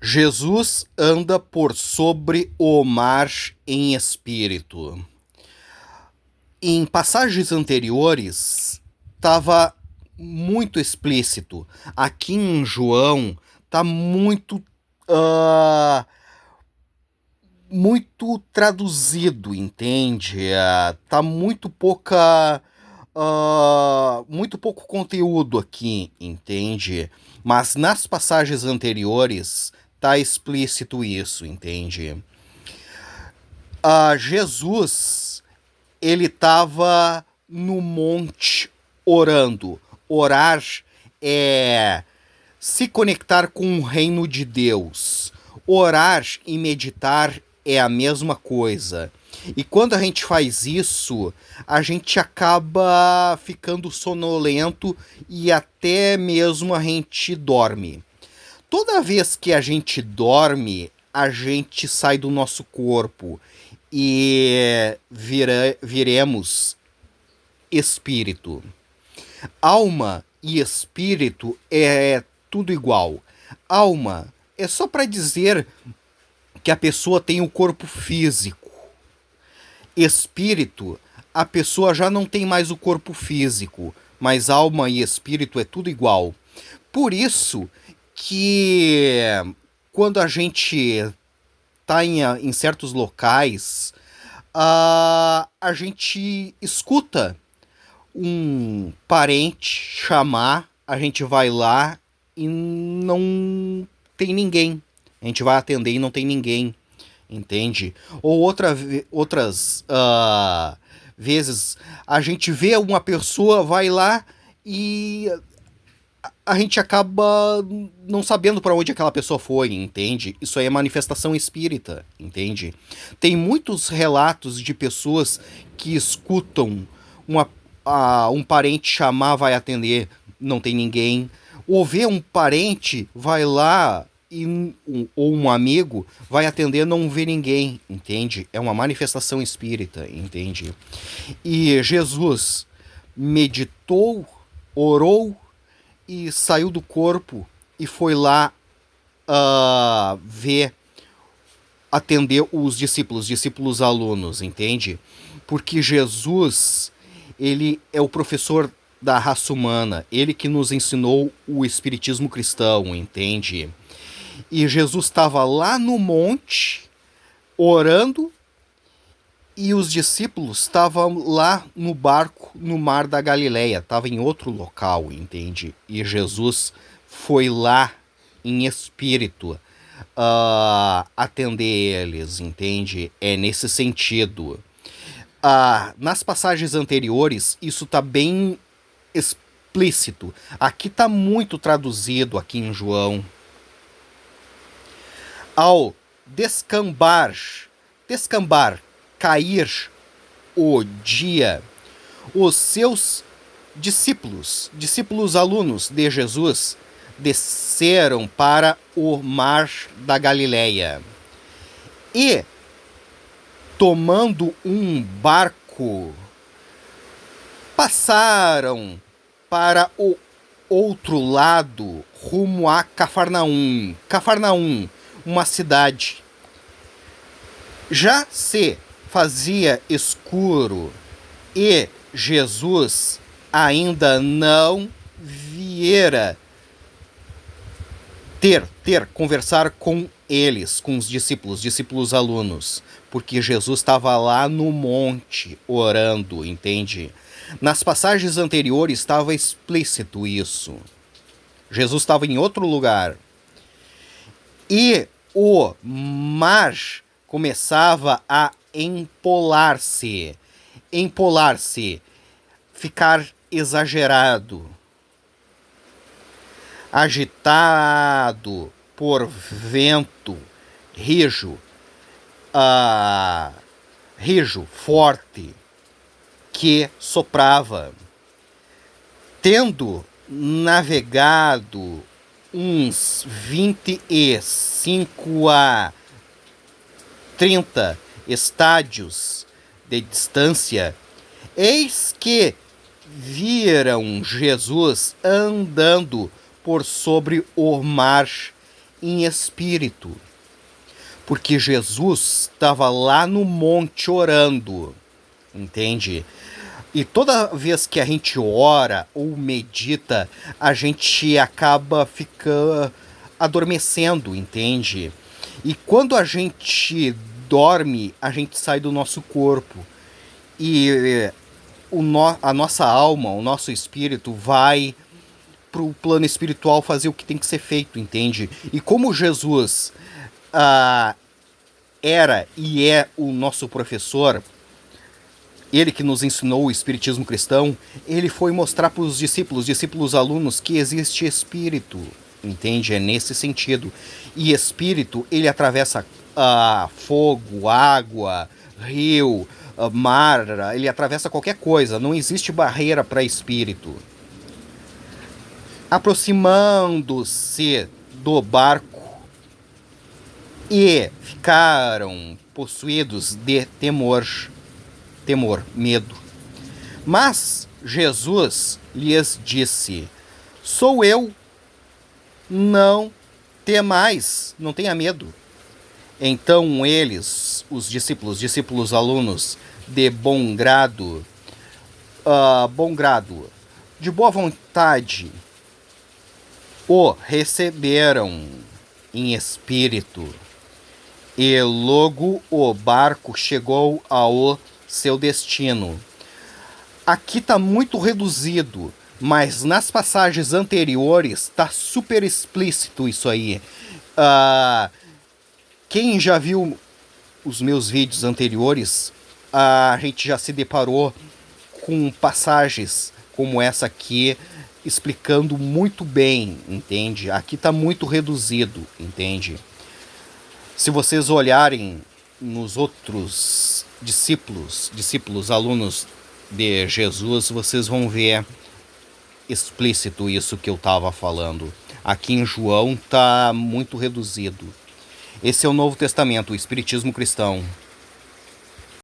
Jesus anda por sobre o mar em espírito. Em passagens anteriores, estava muito explícito. Aqui em João, está ah, muito traduzido, entende? Tá muito pouco conteúdo aqui, entende? Mas nas passagens anteriores tá explícito isso, entende? Jesus, ele estava no monte orando. Orar é se conectar com o reino de Deus. Orar e meditar é a mesma coisa. E quando a gente faz isso, a gente acaba ficando sonolento e até mesmo a gente dorme. Toda vez que a gente dorme, a gente sai do nosso corpo e viremos espírito. Alma e espírito é tudo igual. Alma é só para dizer que a pessoa tem o corpo físico. Espírito, a pessoa já não tem mais o corpo físico, mas alma e espírito é tudo igual. Por isso que quando a gente está em certos locais, a gente escuta um parente chamar, a gente vai lá e não tem ninguém. A gente vai atender e não tem ninguém, entende? Ou outras vezes a gente vê uma pessoa, vai lá e a gente acaba não sabendo para onde aquela pessoa foi, entende? Isso aí é manifestação espírita, entende? Tem muitos relatos de pessoas que escutam um parente chamar, vai atender, não tem ninguém. Ou vê um parente, vai lá, ou um amigo, vai atender, não vê ninguém, entende? É uma manifestação espírita, entende? E Jesus meditou, orou e saiu do corpo e foi lá ver, atender os discípulos alunos, entende? Porque Jesus, ele é o professor da raça humana, ele que nos ensinou o espiritismo cristão, entende? E Jesus estava lá no monte, orando, e os discípulos estavam lá no barco, no mar da Galileia, estava em outro local, entende? E Jesus foi lá em espírito atender eles, entende? É nesse sentido. Nas passagens anteriores, isso está bem explícito. Aqui está muito traduzido, aqui em João. Ao descambar, cair o dia, os seus discípulos alunos de Jesus, desceram para o mar da Galileia e, tomando um barco, passaram para o outro lado, rumo a Cafarnaum. Cafarnaum, uma cidade. Já se fazia escuro e Jesus ainda não viera conversar com eles, com os discípulos alunos, porque Jesus estava lá no monte orando, entende? Nas passagens anteriores estava explícito isso. Jesus estava em outro lugar. E o mar começava a empolar-se, ficar exagerado, agitado por vento rijo, rijo forte que soprava. Tendo navegado uns 25 a 30 estádios de distância, eis que viram Jesus andando por sobre o mar em espírito. Porque Jesus estava lá no monte orando, entende? E toda vez que a gente ora ou medita, a gente acaba ficando adormecendo, entende? E quando a gente dorme, a gente sai do nosso corpo. E a nossa alma, o nosso espírito vai pro plano espiritual fazer o que tem que ser feito, entende? E como Jesus era e é o nosso professor, ele que nos ensinou o espiritismo cristão, ele foi mostrar para os discípulos alunos, que existe espírito, entende? É nesse sentido. E espírito, ele atravessa fogo, água, rio, mar, ele atravessa qualquer coisa, não existe barreira para espírito. Aproximando-se do barco, e ficaram possuídos de temor, medo. Mas Jesus lhes disse: sou eu, não temais, não tenha medo. Então eles, os discípulos alunos, de bom grado, de boa vontade, o receberam em espírito. E logo o barco chegou ao seu destino. Aqui está muito reduzido, mas nas passagens anteriores está super explícito isso aí. Quem já viu os meus vídeos anteriores, a gente já se deparou com passagens como essa aqui, explicando muito bem, entende? Aqui está muito reduzido, entende? Se vocês olharem nos outros discípulos, alunos de Jesus, vocês vão ver explícito isso que eu estava falando. Aqui em João está muito reduzido. Esse é o Novo Testamento, o Espiritismo cristão.